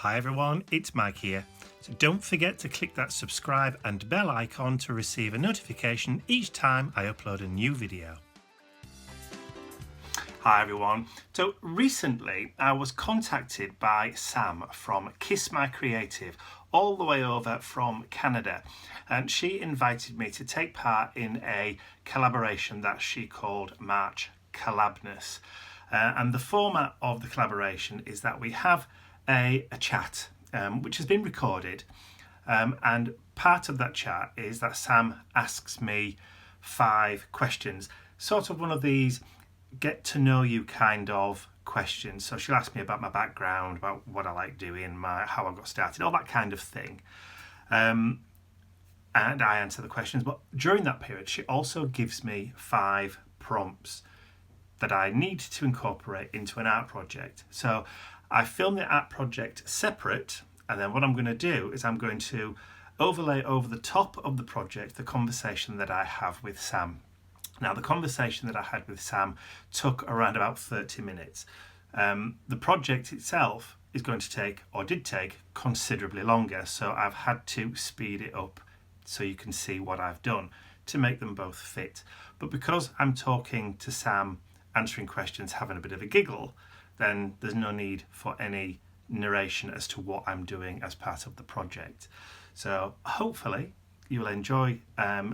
Hi everyone, it's Mike here. So don't forget to click that subscribe and bell icon to receive a notification each time I upload a new video. Hi everyone. So recently I was contacted by Sam from KissMyCreative all the way over from Canada, and she invited me to take part in a collaboration that she called March Collabness. And the format of the collaboration is that we have a chat which has been recorded, and part of that chat is that Sam asks me 5 questions, sort of one of these get to know you kind of questions. So she'll ask me about my background, about what I like doing, how I got started, all that kind of thing, and I answer the questions. But during that period she also gives me 5 prompts that I need to incorporate into an art project. So I film the art project separate, and then what I'm going to do is I'm going to overlay over the top of the project the conversation that I have with Sam. Now, the conversation that I had with Sam took around about 30 minutes. The project itself is going to take, or did take, considerably longer, so I've had to speed it up so you can see what I've done to make them both fit. But because I'm talking to Sam, answering questions, having a bit of a giggle, then there's no need for any narration as to what I'm doing as part of the project. So hopefully you'll enjoy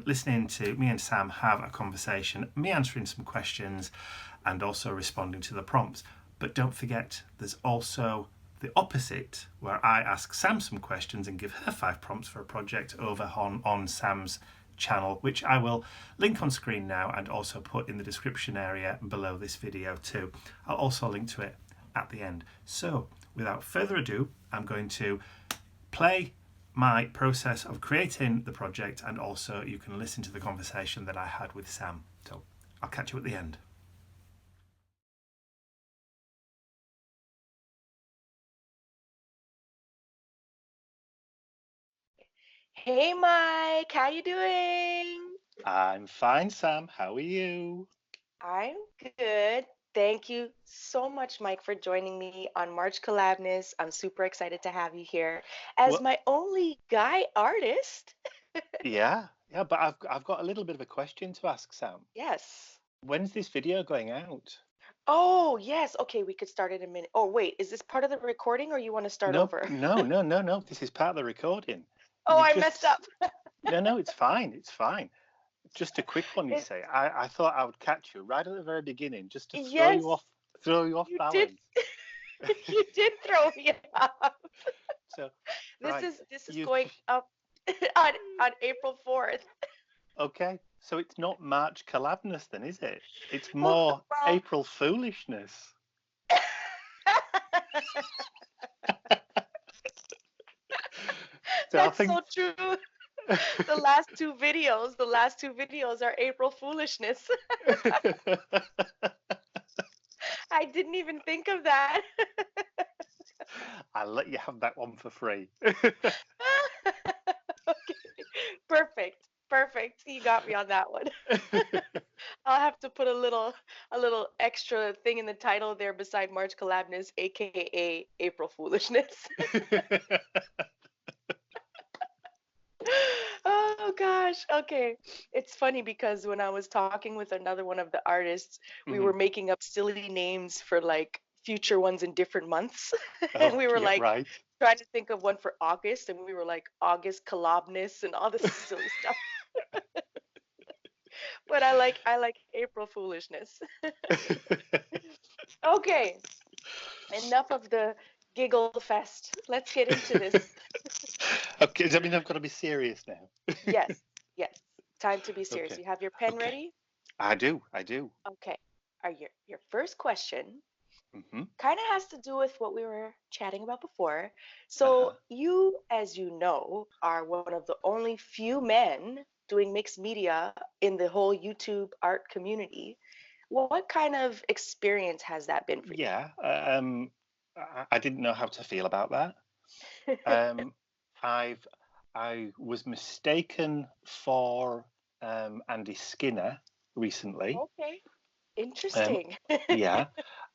listening to me and Sam have a conversation, me answering some questions and also responding to the prompts. But don't forget, there's also the opposite, where I ask Sam some questions and give her 5 prompts for a project over on Sam's channel, which I will link on screen now and also put in the description area below this video too. I'll also link to it at the end. So without further ado, I'm going to play my process of creating the project, and also you can listen to the conversation that I had with Sam. So I'll catch you at the end. Hey Mike, how you doing? I'm fine, Sam. How are you? I'm good. Thank you so much, Mike, for joining me on March Collabness. I'm super excited to have you here as Well, my only guy artist. yeah, but I've got a little bit of a question to ask Sam. Yes. When's this video going out? Oh, yes. Okay, we could start in a minute. Oh, wait, is this part of the recording or you want to start No, over? no, no, no, no. This is part of the recording. Oh, You I messed just up. No, it's fine. It's fine. Just a quick one, you It, say. I thought I would catch you right at the very beginning, just to yes, throw you off you did. balance. You did throw me off. So, This right, is this is you going up on April 4th. okay? So it's not March collabness then, is it? It's Oh, more well. April foolishness. So I That's think so true. The last two videos are April foolishness. I didn't even think of that. I'll let you have that one for free. Okay. Perfect. Perfect. You got me on that one. I'll have to put a little extra thing in the title there beside March Collabness, aka April Foolishness. Oh gosh. Okay. It's funny because when I was talking with another one of the artists, we were Mhm. making up silly names for like future ones in different months. And Oh, we were yeah, like right. trying to think of one for August, and we were like August collabness and all this silly stuff. But I like April foolishness. Okay. Enough of the giggle fest. Let's get into this. Okay, does that mean I've got to be serious now? Yes. Yes. Time to be serious. Okay, You have your pen okay. ready? I do. Okay. Are your first question Hmm. kind of has to do with what we were chatting about before. Uh-huh. So, you, as you know, are one of the only few men doing mixed media in the whole YouTube art community. What kind of experience has that been for you? Yeah, I didn't know how to feel about that. Um, I've I was mistaken for Andy Skinner recently. Okay, Um, interesting. yeah,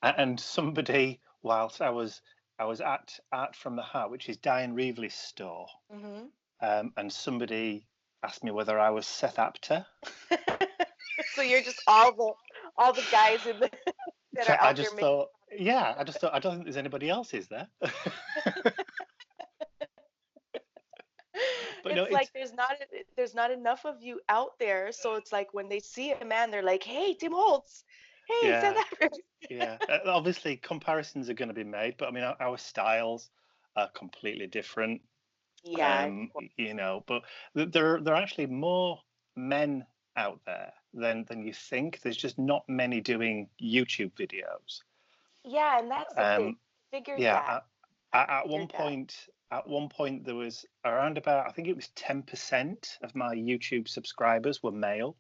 and somebody, whilst I was I was at Art from the Heart, which is Diane Reevely's store, Hmm. and somebody asked me whether I was Seth Apter. So you're just all the guys in the that So are I out there just making. thought, yeah, I just thought I don't think there's anybody else, is there? But no, It's like it's there's not enough of you out there, so it's like when they see a man, they're like, "Hey, Tim Holtz. Hey, Seth yeah, Everett." yeah. Obviously, comparisons are going to be made, but I mean, our styles are completely different. Yeah, of course. You know, but there are actually more men out there than you think. There's just not many doing YouTube videos. Yeah, and that's the thing. Um, Figured yeah, that. I at one figured that. point, there was around about, I think it was 10% of my YouTube subscribers were male.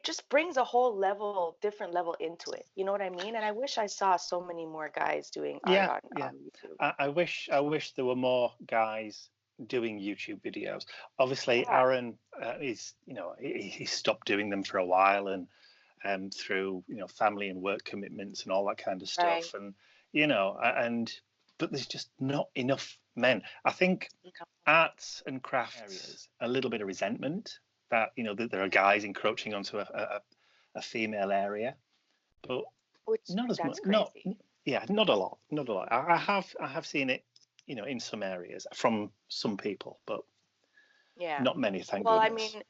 Just brings a whole different level into it. You know what I mean? And I wish I saw so many more guys doing art Yeah, on yeah. YouTube. I wish there were more guys doing YouTube videos. Obviously, Yeah, Aaron is, he stopped doing them for a while, and through, family and work commitments and all that kind of right. stuff, and you know, and but there's just not enough men. I think arts and crafts areas a little bit of resentment that, that there are guys encroaching onto a female area, but Which not as much. that's Not crazy. Yeah, not a lot. Not a lot. I have seen it, in some areas from some people, but Yeah. not many, thank Well, I goodness. mean,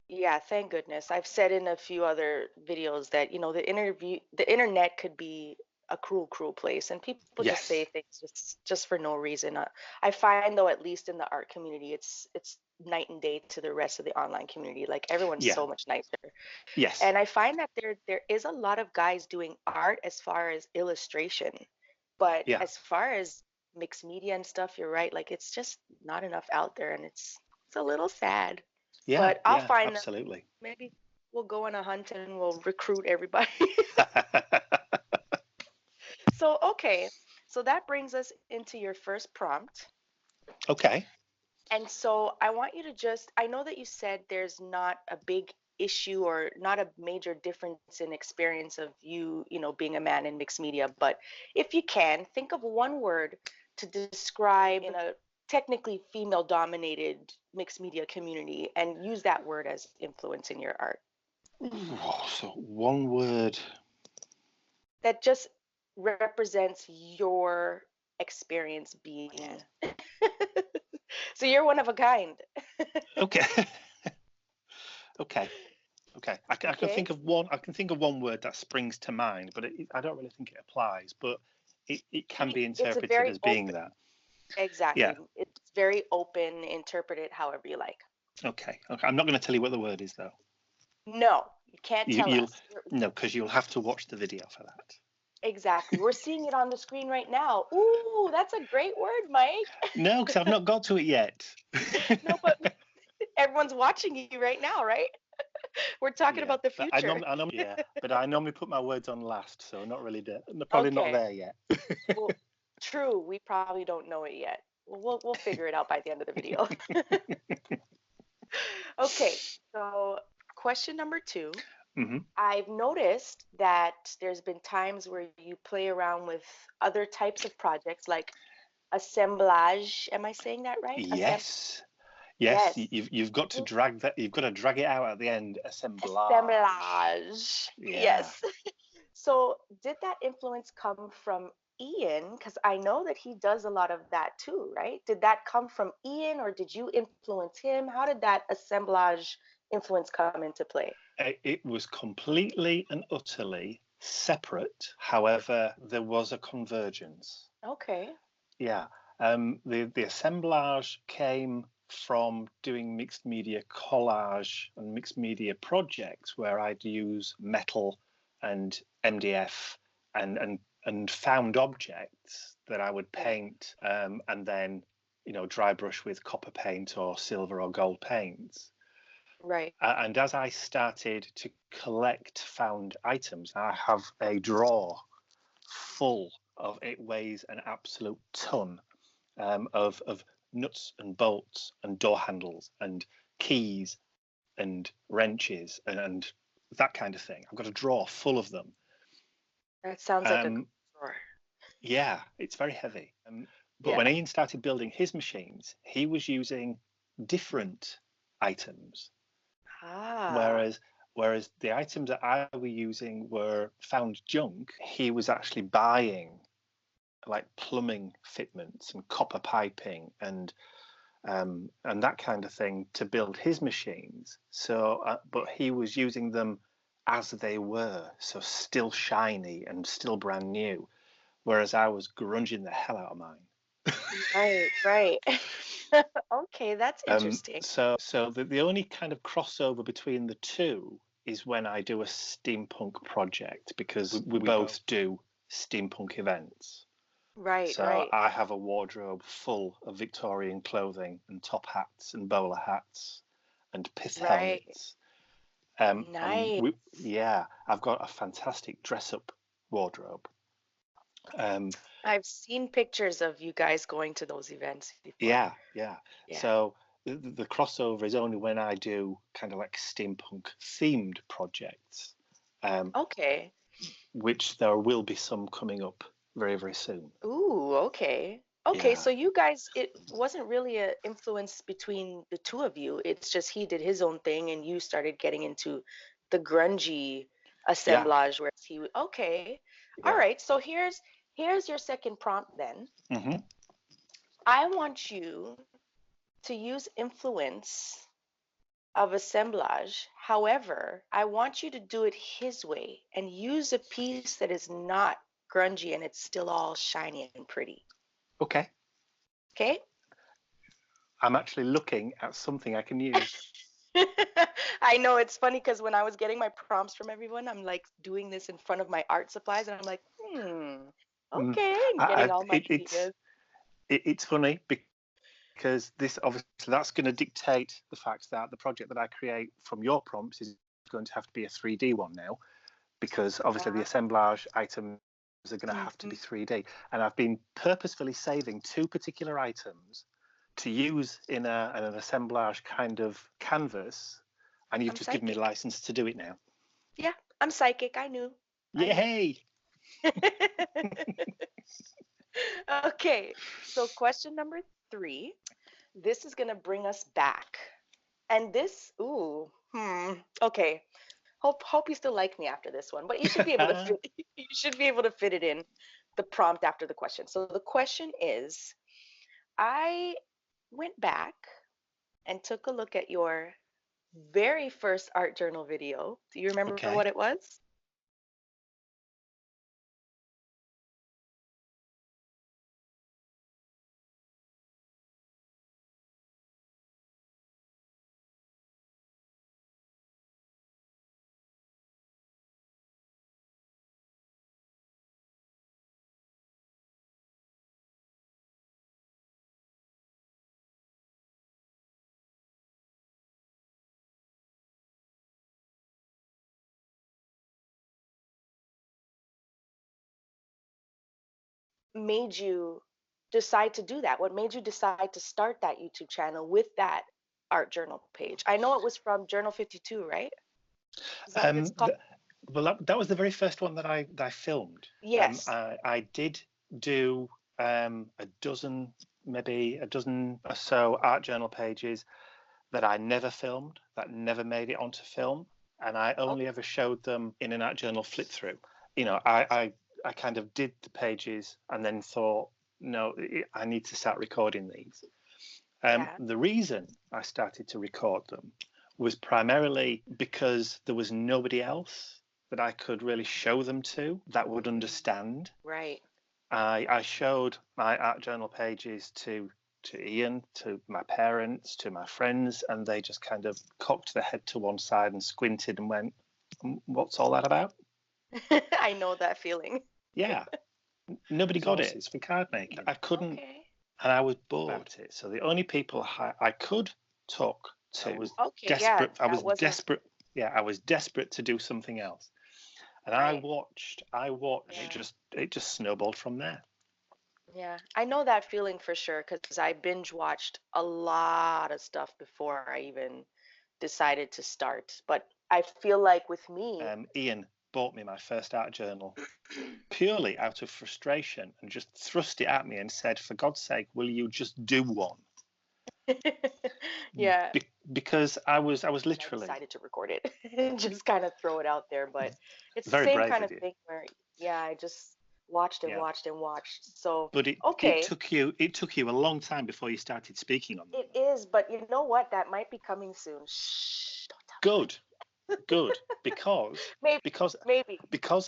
yeah, thank goodness. I've said in a few other videos that, the internet could be a cruel, cruel place, and people just say Yes. things just for no reason. I find though, at least in the art community, it's night and day to the rest of the online community. Like everyone's Yeah. so much nicer. Yes. And I find that there is a lot of guys doing art as far as illustration, but Yeah. as far as mixed media and stuff, you're right. Like it's just not enough out there, and it's a little sad. Yeah. But I'll Yeah. find them. Absolutely. Maybe we'll go on a hunt and we'll recruit everybody. So okay, so that brings us into your first prompt. Okay. And so I want you to I know that you said there's not a big issue or not a major difference in experience of being a man in mixed media, but if you can, think of one word to describe in a technically female dominated mixed media community and use that word as influence in your art. So one word. That just represents your experience being. So you're one of a kind. Okay. Okay. Okay. I can Okay. think of one. I can think of one word that springs to mind, but I don't really think it applies. But it can be It's a interpreted very as being open, that. Yeah. exactly. It's very open, interpret it however you like. Okay. Okay. I'm not going to tell you what the word is, though. No, you can't tell You'll us. No, because you'll have to watch the video for that. Exactly. We're seeing it on the screen right now. Ooh, that's a great word, Mike. No, because I've not got to it yet. No, but everyone's watching you right now, right? We're talking Yeah, about the but future. I normally put my words on last, so not really there. Probably not Okay. there yet. Well, true. We probably don't know it yet. We'll figure it out by the end of the video. Okay. So, question number two. Hmm. I've noticed that there's been times where you play around with other types of projects, like Assemblage. Am I saying that right? Yes. Yes, Yes. you've got to drag that. You've got to drag it out at the end. Assemblage. Assemblage. Yeah. Yes. So, did that influence come from Ian? Because I know that he does a lot of that too, right? Did that come from Ian or did you influence him? How did that assemblage influence come into play? It was completely and utterly separate. However, there was a convergence. Okay. Yeah. The assemblage came from doing mixed media collage and mixed media projects where I'd use metal and MDF and found objects that I would Right. paint and then dry brush with copper paint or silver or gold paints. Right. And as I started to collect found items, I have a drawer full of, it weighs an absolute ton of nuts and bolts and door handles and keys and wrenches and that kind of thing. I've got a drawer full of them. That sounds like a good drawer. Yeah, it's very heavy. But Yeah. when Ian started building his machines, he was using different items, Ah, whereas the items that I were using were found junk. He was actually buying like plumbing fitments and copper piping and that kind of thing to build his machines. So, but he was using them as they were, so still shiny and still brand new, whereas I was grunging the hell out of mine. right, right. Okay, that's interesting. So the only kind of crossover between the two is when I do a steampunk project because we both do steampunk events. Right, So right, I have a wardrobe full of Victorian clothing and top hats and bowler hats and pith right. helmets. Nice. Yeah, I've got a fantastic dress up wardrobe. Um, I've seen pictures of you guys going to those events before. yeah. Yeah. So the crossover is only when I do kind of like steampunk themed projects, Okay. which there will be some coming up very, very soon. Ooh, okay. Okay, Yeah. so you guys, it wasn't really a influence between the two of you. It's just he did his own thing and you started getting into the grungy Yeah. assemblage where he would, okay. All Yeah. right, so here's your second prompt then. Hmm. I want you to use influence of assemblage. However, I want you to do it his way and use a piece that is not grungy and it's still all shiny and pretty. Okay. Okay? I'm actually looking at something I can use. I know it's funny because when I was getting my prompts from everyone, I'm like doing this in front of my art supplies and I'm like, Mm, okay, and getting all my it's ideas. it's funny because this obviously that's going to dictate the fact that the project that I create from your prompts is going to have to be a 3D one now, because obviously the Uh, assemblage items are going to have to mhm. be 3D. And I've been purposefully saving two particular items to use in an assemblage kind of canvas, and you've I'm just given me psychic. license to do it now. Yeah, I'm psychic. I knew. I knew. Yay! Okay, so question number 3. This is gonna bring us back. And this, okay. Hope you still like me after this one, but you should be able to fit you should be able to fit it in the prompt after the question. So the question is, I went back and took a look at your very first art journal video. Do you remember Okay. what it was? Made you decide to do that? What made you decide to start that YouTube channel with that art journal page? I know it was from Journal 52, right? Is that what it's Um, called? th- well, that was the very first one that I filmed. Yes. I did do a dozen, maybe a dozen or so art journal pages that I never filmed, that never made it onto film, and I only ever showed them in an art journal flip through. You know, I kind of did the pages and then thought, no, I need to start recording these. The reason I started to record them was primarily because there was nobody else that I could really show them to that would understand. Right. I showed my art journal pages to Ian, to my parents, to my friends, and they just kind of cocked their head to one side and squinted and went, "What's all that about?" I know that feeling. Yeah, nobody got it. It's for card making. I couldn't, and I was bored about it. So the only people I could talk to was desperate. I was desperate. Yeah, I was desperate to do something else, and I watched. It just snowballed from there. Yeah, I know that feeling for sure because I binge watched a lot of stuff before I even decided to start. But I feel like with me, Ian bought me my first art journal purely out of frustration and just thrust it at me and said, "For God's sake, will you just do one?" yeah, because I was literally I decided to record it and just kind of throw it out there. But it's the very same brave kind of of you. thing where, I just watched and watched and watched. So, but it took you a long time before you started speaking on them. It is, but you know what? That might be coming soon. Shh, don't tell Good, because maybe because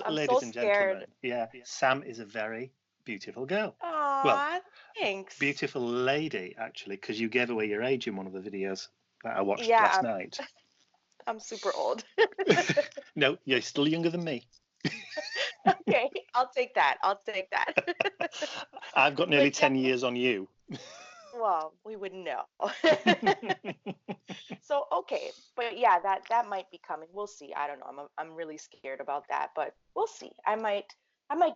I'm ladies so and scared. gentlemen, Sam is a very beautiful girl. Aw, thanks. Beautiful lady, actually, because you gave away your age in one of the videos that I watched last night. I'm super old. No, you're still younger than me. Okay, I'll take that. I've got nearly 10 years on you. Well, we wouldn't know. So, okay, but yeah, that might be coming. We'll see. I don't know. I'm really scared about that, but we'll see. I might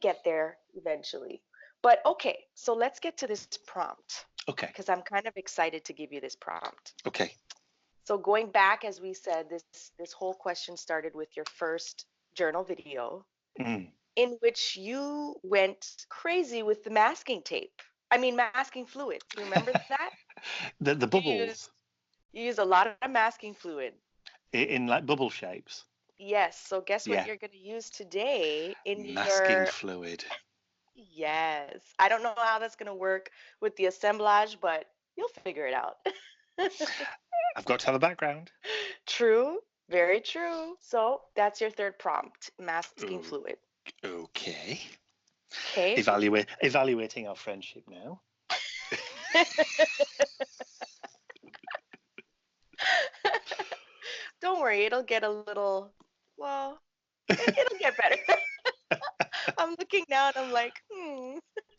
get there eventually. But okay, so let's get to this prompt. Okay. Because I'm kind of excited to give you this prompt. Okay. So going back, as we said, this whole question started with your first journal video, in which you went crazy with the masking tape. I mean, masking fluid. Do you remember that? The bubbles. You use a lot of masking fluid. In like bubble shapes. Yes. So guess what you're going to use today in masking fluid. Yes. I don't know how that's going to work with the assemblage, but you'll figure it out. I've got to have a background. True. Very true. So that's your third prompt, masking fluid. Okay. Okay. Evaluating our friendship now. Don't worry, it'll get a little, well, it'll get better. I'm looking now and I'm like,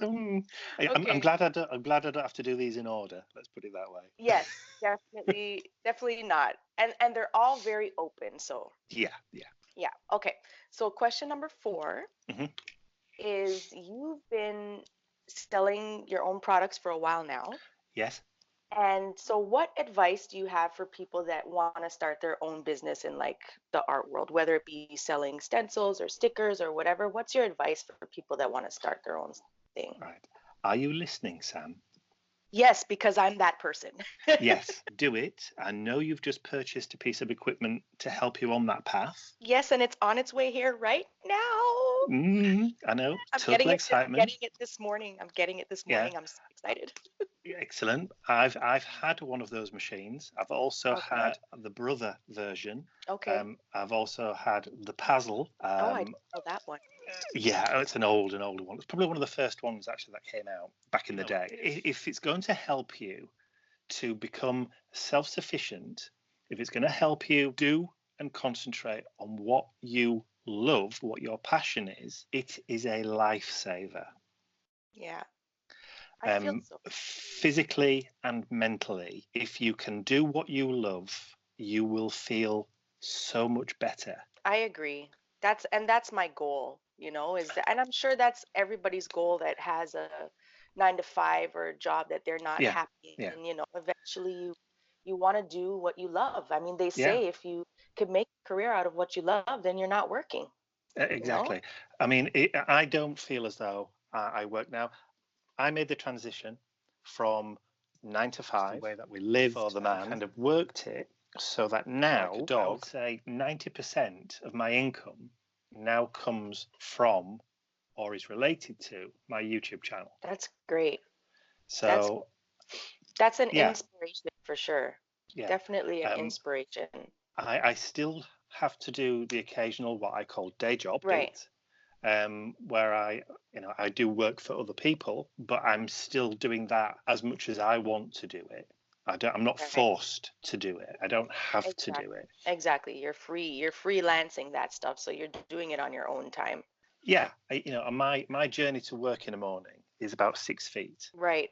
Okay. I'm glad I don't have to do these in order. Let's put it that way. Yes, definitely not. And they're all very open. So yeah. Okay. So question number 4 is you've been selling your own products for a while now. Yes. And so what advice do you have for people that want to start their own business in like the art world, whether it be selling stencils or stickers or whatever? What's your advice for people that want to start their own thing? Right. Are you listening, Sam? Yes, because I'm that person. Yes, do it. I know you've just purchased a piece of equipment to help you on that path. Yes, and it's on its way here right now. I know. I'm Total excitement. I'm getting it this morning. Yeah. I'm so excited. Excellent. I've had one of those machines. I've also had the Brother version. Okay. I've also had the Puzzle. I know that one. Yeah, it's an old one. It's probably one of the first ones actually that came out back in the day. If it's going to help you to become self-sufficient, if it's going to help you do and concentrate on what you love, what your passion is, it is a lifesaver. Yeah. I feel so. Physically and mentally, if you can do what you love, you will feel so much better. I agree. That's my goal, and I'm sure that's everybody's goal that has a 9 to 5 or a job that they're not happy in. Eventually you want to do what you love. I mean, they say if you could make a career out of what you love, then you're not working. Exactly. I mean, I don't feel as though I work now. I made the transition from 9 to 5, the way that we live for the man, kind of worked it so that now, like a dog, I would say 90% of my income now comes from or is related to my YouTube channel. That's great. So that's an inspiration for sure. Yeah. Definitely an inspiration. I still have to do the occasional what I call day job, right? Where I do work for other people, but I'm still doing that as much as I want to do it. I'm not forced to do it. I don't have to do it. Exactly. You're free. You're freelancing that stuff, so you're doing it on your own time. Yeah, my journey to work in the morning is about 6 feet. Right.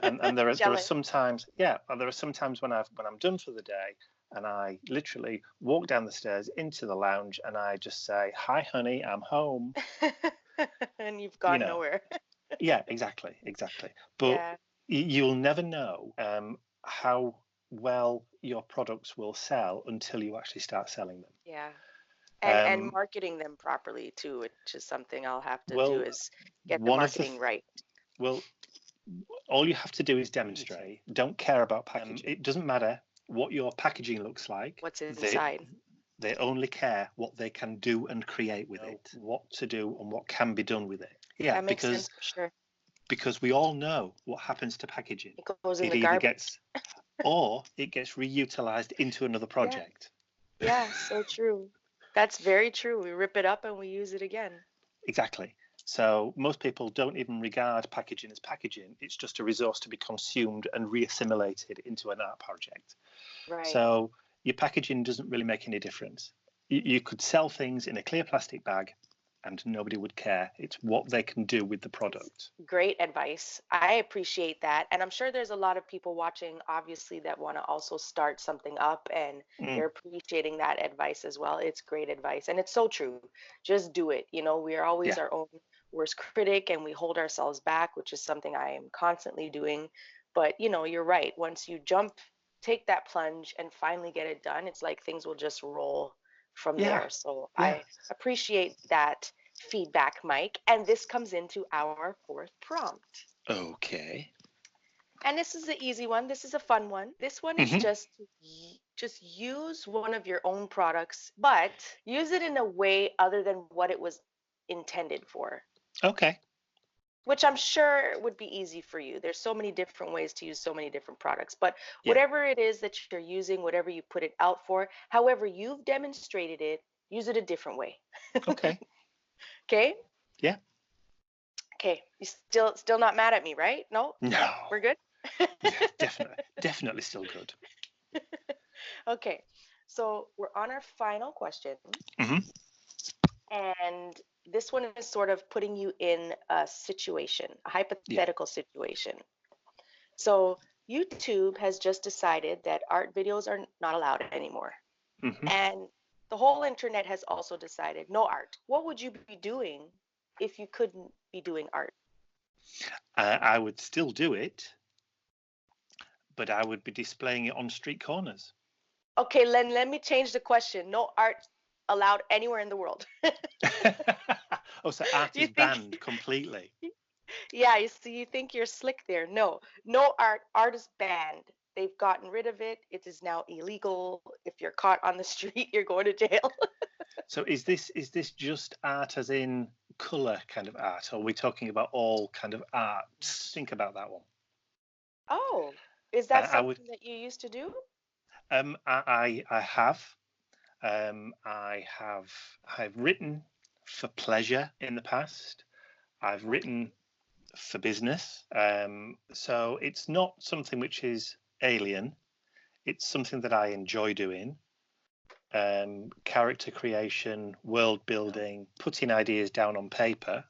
And there are sometimes when I'm done for the day, and I literally walk down the stairs into the lounge and I just say, "Hi, honey, I'm home." And you've gone nowhere. Yeah, exactly. But you'll never know how well your products will sell until you actually start selling them. Yeah. And marketing them properly too, which is something I'll have to do, is get the marketing right. Well, all you have to do is demonstrate. Don't care about packaging. It doesn't matter what your packaging looks like. What's inside. They only care what they can do and create with it, what to do and what can be done with it. Yeah, that makes sense for sure. Because we all know what happens to packaging. It goes in the garbage. Or it gets reutilized into another project. Yeah, so true. That's very true. We rip it up and we use it again. Exactly. So most people don't even regard packaging as packaging. It's just a resource to be consumed and reassimilated into an art project. Right. So your packaging doesn't really make any difference. You could sell things in a clear plastic bag and nobody would care. It's what they can do with the product. Great advice. I appreciate that. And I'm sure there's a lot of people watching, obviously, that want to also start something up, and they're appreciating that advice as well. It's great advice. And it's so true. Just do it. We are always our own worst critic and we hold ourselves back, which is something I am constantly doing. But, you're right. Once you take that plunge and finally get it done, it's like things will just roll from there. So I appreciate that feedback, Mike. And this comes into our fourth prompt. Okay. And this is an easy one. This is a fun one. This one is just use one of your own products, but use it in a way other than what it was intended for. Okay. Which I'm sure would be easy for you. There's so many different ways to use so many different products, but whatever it is that you're using, whatever you put it out for, however you've demonstrated it, use it a different way. Okay. Okay? Yeah. Okay. You still not mad at me, right? No? No. We're good? Yeah, definitely still good. Okay. So we're on our final question. And this one is sort of putting you in a situation, a hypothetical situation. So YouTube has just decided that art videos are not allowed anymore. And the whole internet has also decided no art. What would you be doing if you couldn't be doing art? I would still do it, but I would be displaying it on street corners. Okay, let me change the question. No art allowed anywhere in the world. Oh, so art is banned completely. Yeah, you think you're slick there. No art. Art is banned. They've gotten rid of it. It is now illegal. If you're caught on the street, you're going to jail. So is this just art as in color kind of art, or are we talking about all kind of arts? Think about that one. Oh, is that something that you used to do? I have. I've written for pleasure in the past. I've written for business. So it's not something which is alien. It's something that I enjoy doing. Character creation, world building, putting ideas down on paper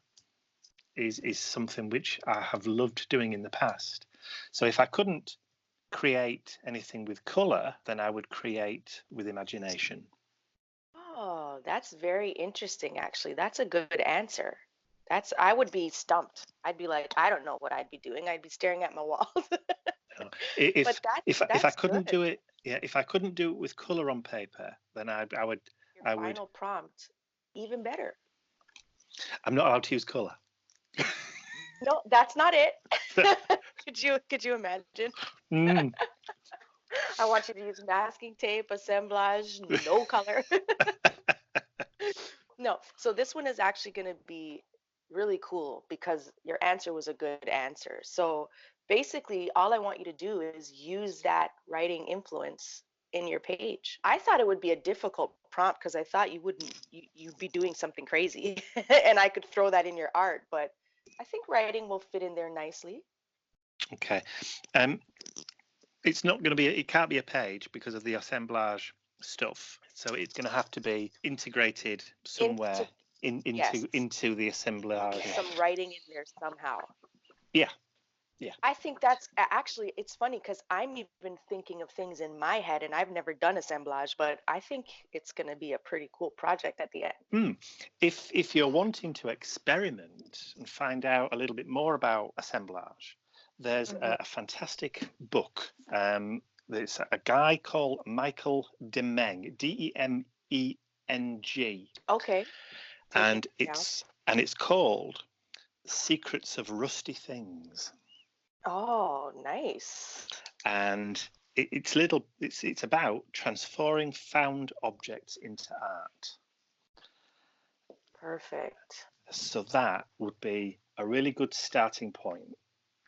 is something which I have loved doing in the past. So if I couldn't create anything with color, then I would create with imagination. Oh, that's very interesting, actually. That's a good answer. I would be stumped. I'd be like, I don't know what I'd be doing. I'd be staring at my walls. If I couldn't do it, if I couldn't do it with color on paper, then I would. Your final prompt, even better. I'm not allowed to use color. No, that's not it. Could you imagine? Mm. I want you to use masking tape, assemblage, no color. No, so this one is actually going to be really cool because your answer was a good answer. So basically, all I want you to do is use that writing influence in your page. I thought it would be a difficult prompt because I thought you'd be doing something crazy and I could throw that in your art, but I think writing will fit in there nicely. Okay. Um, it's not going to be. It can't be a page because of the assemblage stuff. So it's going to have to be integrated somewhere Into yes, into the assemblage. some writing in there somehow. Yeah. Yeah. I think that's actually, it's funny because I'm even thinking of things in my head and I've never done assemblage, but I think it's going to be a pretty cool project at the end. Mm. If you're wanting to experiment and find out a little bit more about assemblage, there's Hmm. a fantastic book. There's a guy called Michael Demeng, Demeng, Okay, taking and it down. it's called Secrets of Rusty Things. Oh, nice. And it's about transforming found objects into art. Perfect. So that would be a really good starting point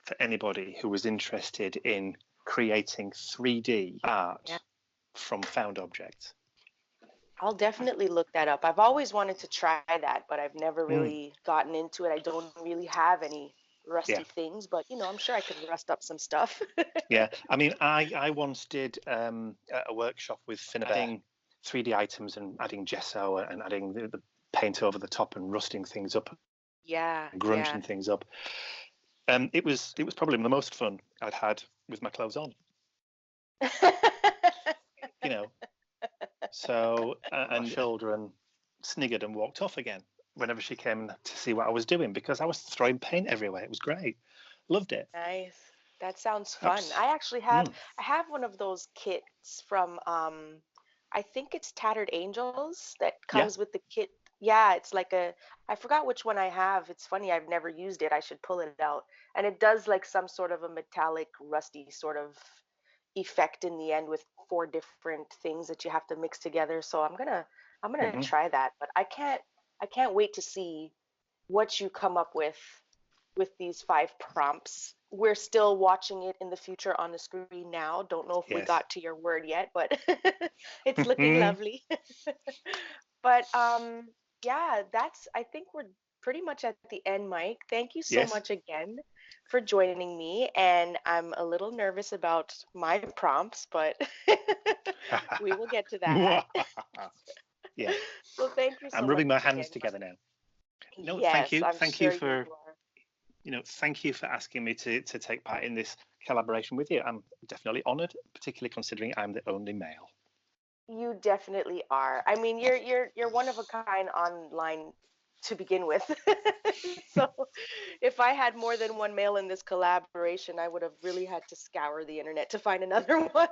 for anybody who was interested in creating 3D art Yeah, from found objects. I'll definitely look that up. I've always wanted to try that, but I've never Mm, really gotten into it. I don't really have any yeah, rusty things, but I'm sure I could rust up some stuff. yeah. I mean, I once did a workshop with Finnabair, adding 3D items and adding gesso and adding the paint over the top and rusting things up, Yeah, yeah. grunging things up. It was probably the most fun I'd had with my clothes on. You know, so and children sniggered and walked off again whenever she came to see what I was doing because I was throwing paint everywhere. It was great. Loved it. Nice. That sounds fun. Abs- I actually have mm, I have one of those kits from I think it's Tattered Angels that yeah. comes with the kit. Yeah, it's like I forgot which one I have. It's funny, I've never used it. I should pull it out. And it does like some sort of a metallic rusty sort of effect in the end with four different things that you have to mix together. So I'm gonna Hmm. try that. But I can't wait to see what you come up with these 5 prompts. We're still watching it in the future on the screen now. Don't know if we Yes. got to your word yet, but it's looking lovely. But yeah, I think we're pretty much at the end, Mike. Thank you so Yes. much again for joining me. And I'm a little nervous about my prompts, but we will get to that. Yeah. So thank you I'm so much rubbing my hands again, together Mike. now. No, thank Yes, you. I'm Thank you sure you for are. thank you for asking me to take part in this collaboration with you. I'm definitely honoured, particularly considering I'm the only male. You definitely are. I mean, you're one of a kind online to begin with. So if I had more than one male in this collaboration, I would have really had to scour the internet to find another one.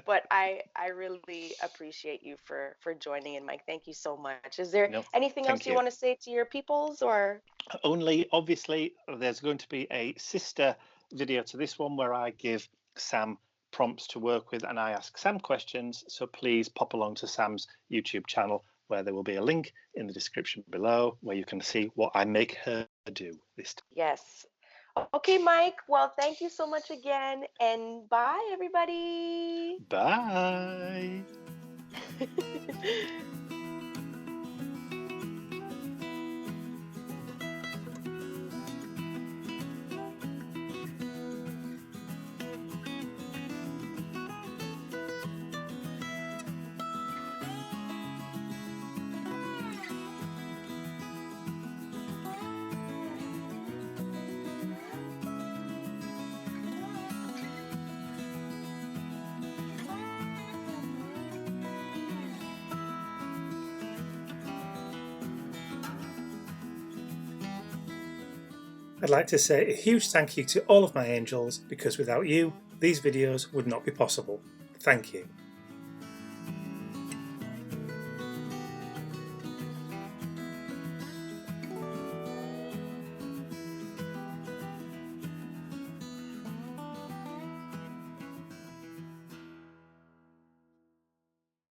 But I really appreciate you for joining in, Mike. Thank you so much. Is there No, anything else thank you you. want to say to your peoples or? Only obviously there's going to be a sister video to this one where I give Sam prompts to work with and I ask Sam questions. So please pop along to Sam's YouTube channel where there will be a link in the description below where you can see what I make her do this time. Yes. Okay, Mike. Well, thank you so much again, and bye, everybody. Bye. I'd like to say a huge thank you to all of my angels because without you, these videos would not be possible. Thank you.